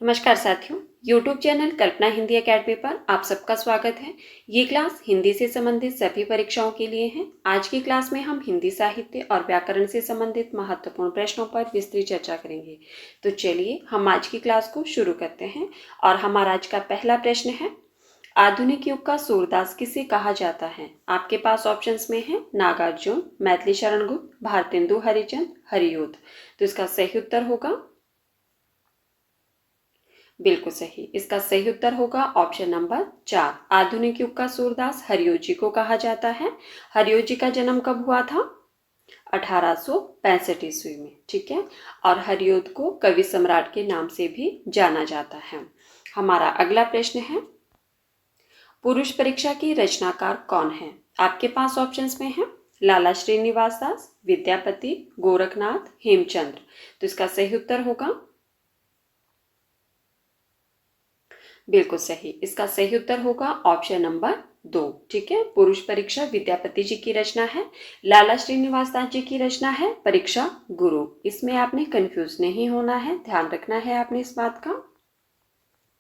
नमस्कार साथियों, YouTube channel कल्पना Hindi academy पर आप सबका स्वागत है। ये क्लास हिंदी से संबंधित सभी परीक्षाओं के लिए है। आज की क्लास में हम हिंदी साहित्य और व्याकरण से संबंधित महत्वपूर्ण प्रश्नों पर विस्तृत चर्चा करेंगे। तो चलिए हम आज की क्लास को शुरू करते हैं और हमारा आज का पहला प्रश्न है, आधुनिक युग का सूरदास किसे कहा जाता है? आपके पास ऑप्शंस में है नागार्जुन, मैथिली शरण गुप्त, भारतेंदु हरिचंद, हरियोध। तो इसका सही उत्तर होगा बिल्कुल सही। इसका सही उत्तर होगा ऑप्शन नंबर 4। आधुनिक युग का सूरदास हरियोध जी को कहा जाता है। हरियोध जी का जन्म कब हुआ था? 1865 ईस्वी में। ठीक है, और हरियोध को कवि सम्राट के नाम से भी जाना जाता है। हमारा अगला प्रश्न है, पुरुष परीक्षा की रचनाकार कौन है? आपके पास ऑप्शंस में है लाला श्रीनिवास दास, विद्यापति, गोरखनाथ, हेमचंद्र। तो इसका सही उत्तर होगा बिल्कुल सही। इसका सही उत्तर होगा ऑप्शन नंबर 2। ठीक है, पुरुष परीक्षा विद्यापति जी की रचना है। लाला श्रीनिवास दास जी की रचना है परीक्षा गुरु। इसमें आपने कंफ्यूज नहीं होना है, ध्यान रखना है आपने इस बात का।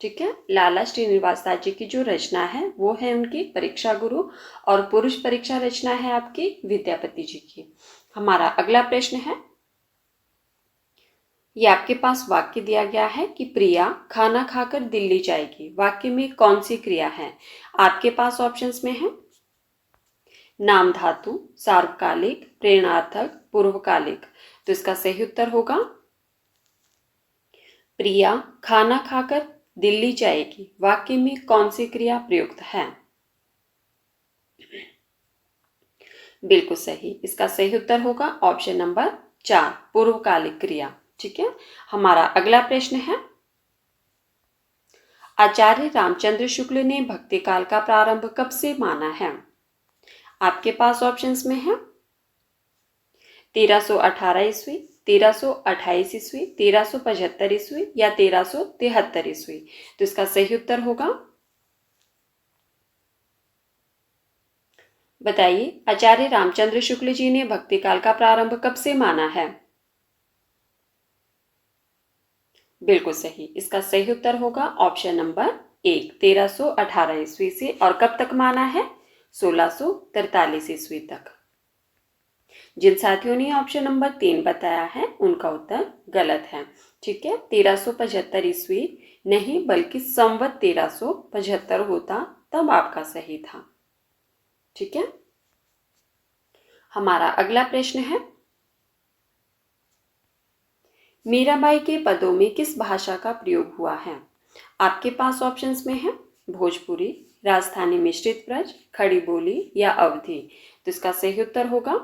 ठीक है, लाला श्रीनिवास दास जी की जो रचना है वो है उनकी परीक्षा गुरु और पुरुष परीक्षा रचना है आपकी विद्यापति जी की। हमारा अगला प्रश्न है, ये आपके पास वाक्य दिया गया है कि प्रिया खाना खाकर दिल्ली जाएगी। वाक्य में कौन सी क्रिया है? आपके पास ऑप्शंस में है नाम धातु, सार्वकालिक, प्रेरणार्थक, पूर्वकालिक। तो इसका सही उत्तर होगा प्रिया खाना खाकर दिल्ली जाएगी। वाक्य में कौन सी क्रिया प्रयुक्त है? बिल्कुल सही। इसका सही उत्तर होगा ऑप्शन नंबर 4, पूर्वकालिक क्रिया। ठीक है, हमारा अगला प्रश्न है, आचार्य रामचंद्र शुक्ल ने भक्ति काल का प्रारंभ कब से माना है? आपके पास ऑप्शंस में है 1318 ईस्वी, 1328 ईस्वी, 1375 ईस्वी या 1373 ईस्वी। तो इसका सही उत्तर होगा, बताइए, आचार्य रामचंद्र शुक्ल जी ने भक्ति काल का प्रारंभ कब से माना है? बिल्कुल सही। इसका सही उत्तर होगा ऑप्शन नंबर 1, 1318 ईस्वी से। और कब तक माना है? 1643 ईस्वी तक। जिन साथियों ने ऑप्शन नंबर 3 बताया है उनका उत्तर गलत है। ठीक है, 1375 ईस्वी नहीं बल्कि संवत 1375 होता तब आपका सही था। ठीक है, हमारा अगला प्रश्न है, मीराबाई के पदों में किस भाषा का प्रयोग हुआ है? आपके पास ऑप्शंस में है भोजपुरी, राजस्थानी मिश्रित ब्रज, खड़ी बोली या अवधी। तो इसका सही उत्तर होगा,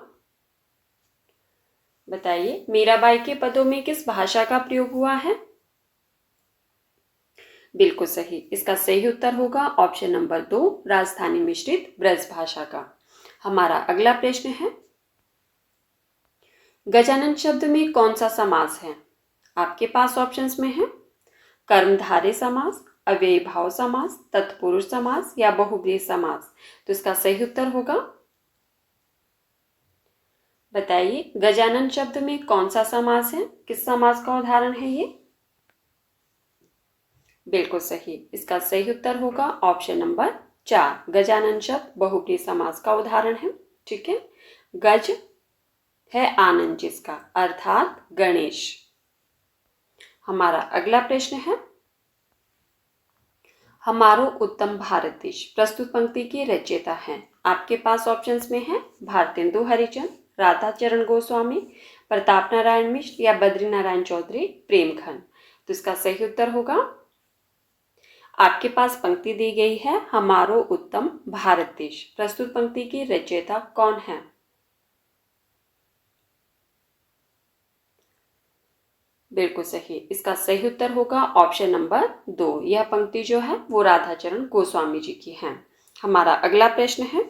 बताइए, मीराबाई के पदों में किस भाषा का प्रयोग हुआ है? बिल्कुल सही। इसका सही उत्तर होगा ऑप्शन नंबर 2, राजस्थानी मिश्रित ब्रज भाषा का। हमारा अगला प्रश्न है, गजानन शब्द में कौन सा समास है? आपके पास ऑप्शंस में है कर्मधारय समास, अव्ययीभाव समास, तत्पुरुष समास या बहुब्रीहि समास। तो इसका सही उत्तर होगा, बताइए, गजानन शब्द में कौन सा समास है? किस समास का उदाहरण है ये? बिल्कुल सही। इसका सही उत्तर होगा ऑप्शन नंबर 4, गजानन शब्द बहुब्रीहि समास का उदाहरण है। ठीक है, गज है आनंद जिसका, अर्थात गणेश। हमारा अगला प्रश्न है, हमारो उत्तम भारत देश प्रस्तुत पंक्ति की रचयिता है। आपके पास ऑप्शंस में है भारतेंदु हरिचंद, राधा चरण गोस्वामी, प्रताप नारायण मिश्र या बद्री नारायण चौधरी प्रेमखंड। तो इसका सही उत्तर होगा, आपके पास पंक्ति दी गई है हमारो उत्तम भारत देश। प्रस्तुत पंक्ति की रचयिता कौन है? बिल्कुल सही। इसका सही उत्तर होगा ऑप्शन नंबर 2। यह पंक्ति जो है वो राधाचरण गोस्वामी जी की है। हमारा अगला प्रश्न है,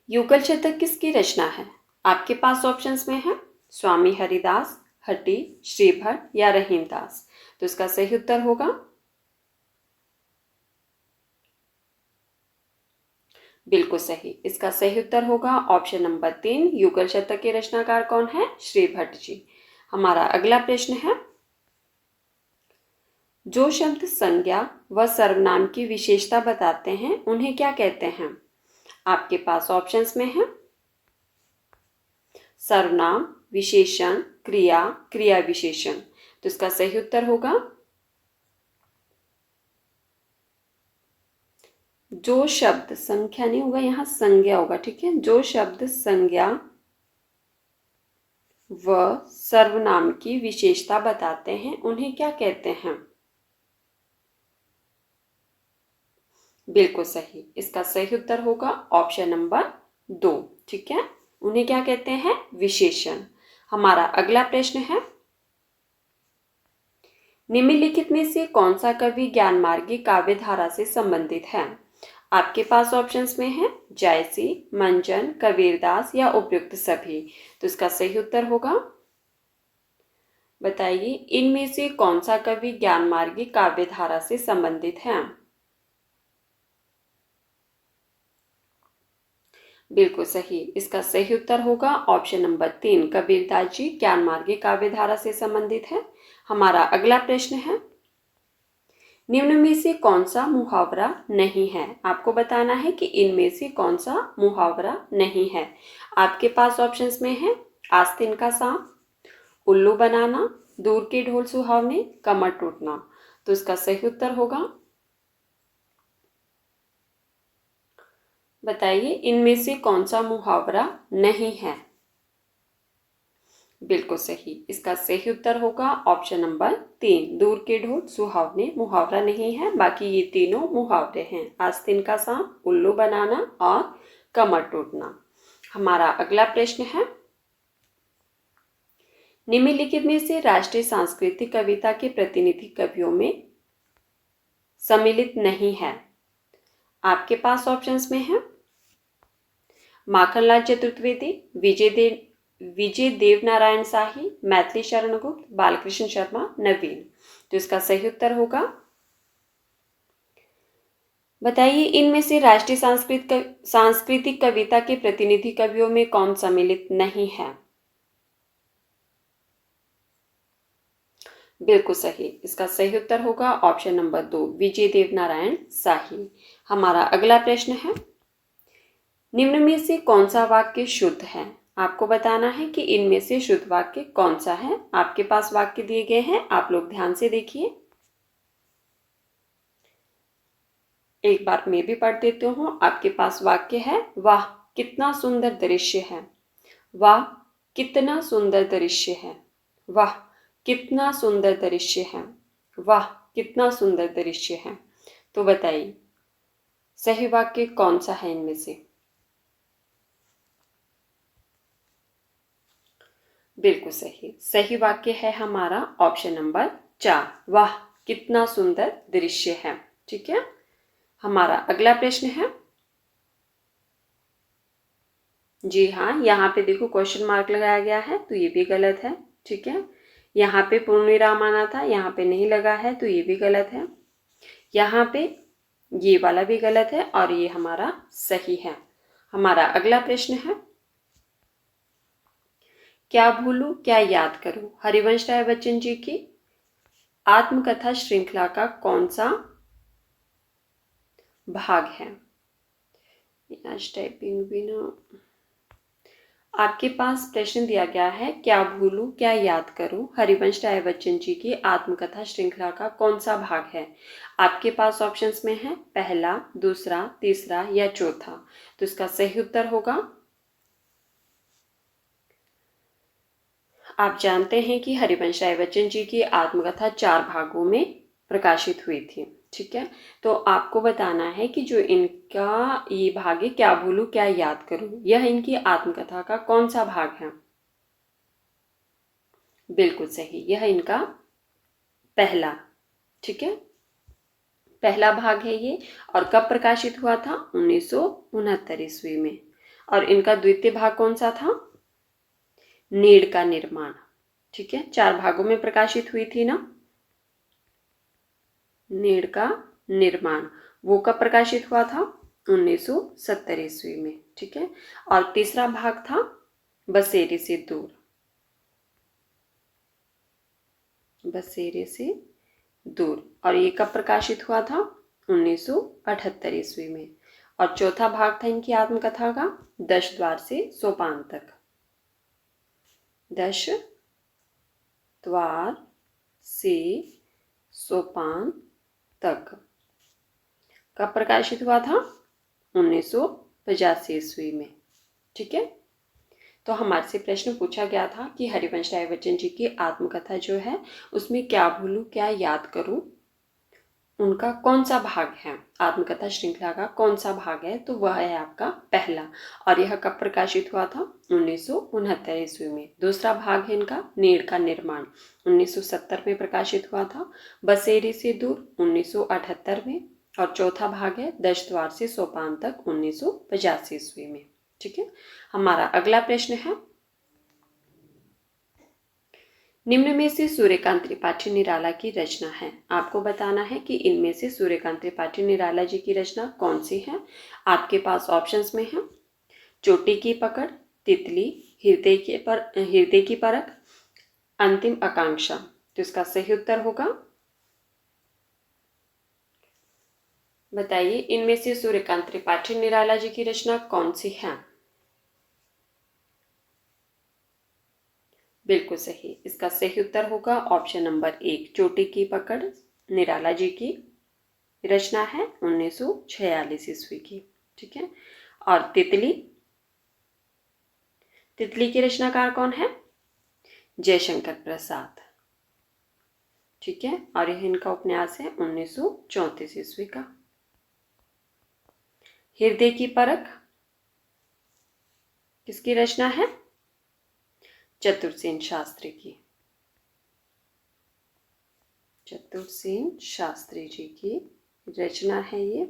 युगल शतक किसकी रचना है? आपके पास ऑप्शंस में है स्वामी हरिदास, हट्टी, श्रीभट या रहीमदास। तो इसका सही उत्तर होगा, बिल्कुल सही। इसका सही उत्तर होगा ऑप्शन नंबर 3, युगल शतक के रचनाकार कौन है? श्रीभट जी। हमारा अगला प्रश्न है, जो शब्द संज्ञा व सर्वनाम की विशेषता बताते हैं उन्हें क्या कहते हैं? आपके पास ऑप्शंस में है सर्वनाम, विशेषण, क्रिया, क्रिया विशेषण। तो इसका सही उत्तर होगा जो शब्द, संख्या नहीं होगा यहाँ, संज्ञा होगा। ठीक है, जो शब्द संज्ञा व सर्वनाम की विशेषता बताते हैं उन्हें क्या कहते हैं? बिल्कुल सही, इसका सही उत्तर होगा ऑप्शन नंबर 2। ठीक है, उन्हें क्या कहते हैं? विशेषण। हमारा अगला प्रश्न है, निम्नलिखित में से कौन सा कवि ज्ञानमार्गी काव्य धारा से संबंधित है? आपके पास ऑप्शंस में है जायसी, मंजन, कबीरदास या उपयुक्त सभी। तो इसका सही उत्तर होगा, बताइए इनमें से कौन सा कवि ज्ञानमार्गी काव्य धारा से संबंधित है? बिल्कुल सही, इसका सही उत्तर होगा ऑप्शन नंबर 3, कबीरदास जी ज्ञानमार्गी काव्य धारा से संबंधित है। हमारा अगला प्रश्न है, निम्न में से कौन सा मुहावरा नहीं है? आपको बताना है कि इनमें से कौन सा मुहावरा नहीं है। आपके पास ऑप्शंस में है आस्तीन का सांप, उल्लू बनाना, दूर के ढोल सुहावने, कमर टूटना। तो इसका सही उत्तर होगा, बताइए इनमें से कौन सा मुहावरा नहीं है? बिल्कुल सही, इसका सही उत्तर होगा ऑप्शन नंबर 3, दूर के ढोल सुहावने मुहावरा नहीं है, बाकी ये तीनों मुहावरे हैं, आस्तीन का सांप, उल्लू बनाना और कमर टूटना। हमारा अगला प्रश्न है, निम्नलिखित में से राष्ट्रीय सांस्कृतिक कविता के प्रतिनिधि कवियों में सम्मिलित नहीं है। आपके पास ऑप्शंस में है माखनलाल चतुर्वेदी, विजय देव नारायण शाही, मैथिली शरण गुप्त, बालकृष्ण शर्मा, नवीन। तो इसका सही उत्तर होगा, बताइए इनमें से राष्ट्रीय सांस्कृतिक कविता के प्रतिनिधि कवियों में कौन सम्मिलित नहीं है? बिल्कुल सही, इसका सही उत्तर होगा ऑप्शन नंबर 2, विजय देव नारायण शाही। हमारा अगला प्रश्न है, निम्न में से कौन सा वाक्य शुद्ध है? आपको बताना है कि इनमें से शुद्ध वाक्य कौन सा है। आपके पास वाक्य दिए गए हैं, आप लोग ध्यान से देखिए। एक बार मैं भी पढ़ देती हूँ। आपके पास वाक्य है, वाह कितना सुंदर दृश्य है, वाह कितना सुंदर दृश्य है, वाह कितना सुंदर दृश्य है, वाह कितना सुंदर दृश्य है। तो बताइए सही वाक्य कौन सा है इनमें से? बिल्कुल सही, सही वाक्य है हमारा ऑप्शन नंबर 4, वाह कितना सुंदर दृश्य है। ठीक है, हमारा अगला प्रश्न है, जी हाँ, यहाँ पे देखो क्वेश्चन मार्क लगाया गया है तो ये भी गलत है। ठीक है, यहाँ पे पूर्ण विराम आना था, यहाँ पे नहीं लगा है तो ये भी गलत है। यहाँ पे ये वाला भी गलत है और ये हमारा सही है। हमारा अगला प्रश्न है, क्या भूलूं क्या याद करूं हरिवंश राय बच्चन जी की आत्मकथा श्रृंखला का कौन सा भाग है? आज टाइपिंग भी ना, आपके पास प्रश्न दिया गया है, क्या भूलूं क्या याद करूं हरिवंश राय बच्चन जी की आत्मकथा श्रृंखला का कौन सा भाग है? आपके पास ऑप्शंस में है पहला, दूसरा, तीसरा या चौथा। तो इसका सही उत्तर होगा, आप जानते हैं कि हरिवंश राय बच्चन जी की आत्मकथा 4 भागों में प्रकाशित हुई थी। ठीक है, तो आपको बताना है कि जो इनका ये भाग है, क्या भूलूं क्या याद करूं, यह इनकी आत्मकथा का कौन सा भाग है? बिल्कुल सही, यह इनका पहला, ठीक है, पहला भाग है ये। और कब प्रकाशित हुआ था? 1969 ईस्वी में। और इनका द्वितीय भाग कौन सा था? नीड़ का निर्माण। ठीक है, 4 भागों में प्रकाशित हुई थी ना नीड़ का निर्माण, वो कब प्रकाशित हुआ था? 1970 ईस्वी में। ठीक है, और तीसरा भाग था बसेरे से दूर। बसेरे से दूर। और ये कब प्रकाशित हुआ था? 1978 ईस्वी में। और चौथा भाग था इनकी आत्मकथा का 10 द्वार से सोपान तक। 10 द्वार से सोपान तक कब प्रकाशित हुआ था? 1985 ईस्वी में। ठीक है। तो हमारे से प्रश्न पूछा गया था कि हरिवंश राय बच्चन जी की आत्मकथा जो है उसमें क्या भूलूं क्या याद करूं, उनका कौन सा भाग है, आत्मकथा श्रृंखला का कौन सा भाग है? तो वह है आपका पहला। और यह कब प्रकाशित हुआ था? 1969 ईस्वी में। दूसरा भाग है इनका नीड़ का निर्माण, 1970 में प्रकाशित हुआ था। बसेरे से दूर 1978 में। और चौथा भाग है 10 द्वार से सोपान तक, 1985 ईस्वी में। ठीक है। हमारा अगला प्रश्न है, निम्न में से सूर्यकांत त्रिपाठी निराला की रचना है। आपको बताना है कि इनमें से सूर्यकांत त्रिपाठी निराला जी की रचना कौन सी है। आपके पास ऑप्शंस में है चोटी की पकड़, तितली, हृदय की परख, अंतिम आकांक्षा। तो इसका सही उत्तर होगा, बताइए इनमें से सूर्यकांत त्रिपाठी निराला जी की रचना कौन सी है? बिल्कुल सही। इसका सही उत्तर होगा ऑप्शन नंबर 1, चोटी की पकड़ निराला जी की रचना है 1946 ईस्वी की। ठीक है। और तितली, तितली की रचनाकार कौन है? जयशंकर प्रसाद। ठीक है। और यह इनका उपन्यास है 1934 ईस्वी का। हृदय की परख किसकी रचना है? चतुरसेन शास्त्री की। चतुरसेन शास्त्री जी की रचना है ये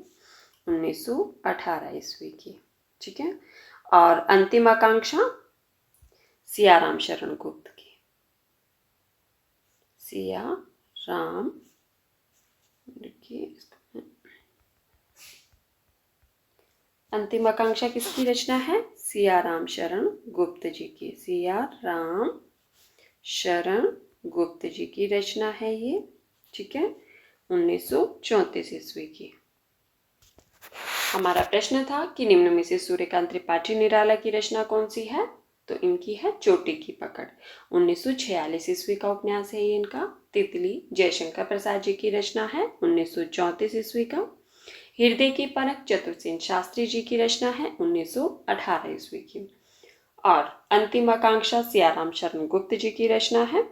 1918 ईस्वी की। ठीक है। और अंतिम आकांक्षा सियाराम शरण गुप्त की। सियाराम, अंतिम आकांक्षा किसकी रचना है? सियाराम शरण गुप्त जी की। सियाराम शरण गुप्त जी की रचना है ये। ठीक है। 1934 ईस्वी की। हमारा प्रश्न था कि निम्न में से सूर्यकांत त्रिपाठी निराला की रचना कौन सी है? तो इनकी है चोटी की पकड़, 1946 ईस्वी का उपन्यास है ये इनका। तितली जयशंकर प्रसाद जी की रचना है 1934 ईस्वी का। हृदय की परख चतुरसेन शास्त्री जी की रचना है 1918 ईस्वी की। और अंतिम आकांक्षा सियाराम शरण गुप्त जी की रचना है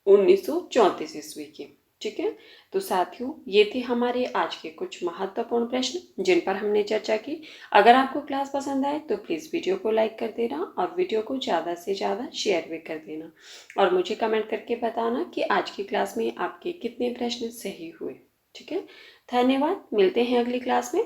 1934 ईस्वी की। ठीक है। तो साथियों, ये थे हमारे आज के कुछ महत्वपूर्ण प्रश्न जिन पर हमने चर्चा की। अगर आपको क्लास पसंद आए तो प्लीज़ वीडियो को लाइक कर देना और वीडियो को ज़्यादा से ज़्यादा शेयर भी कर देना। और मुझे कमेंट करके बताना कि आज की क्लास में आपके कितने प्रश्न सही हुए। ठीक है। धन्यवाद। मिलते हैं अगली क्लास में।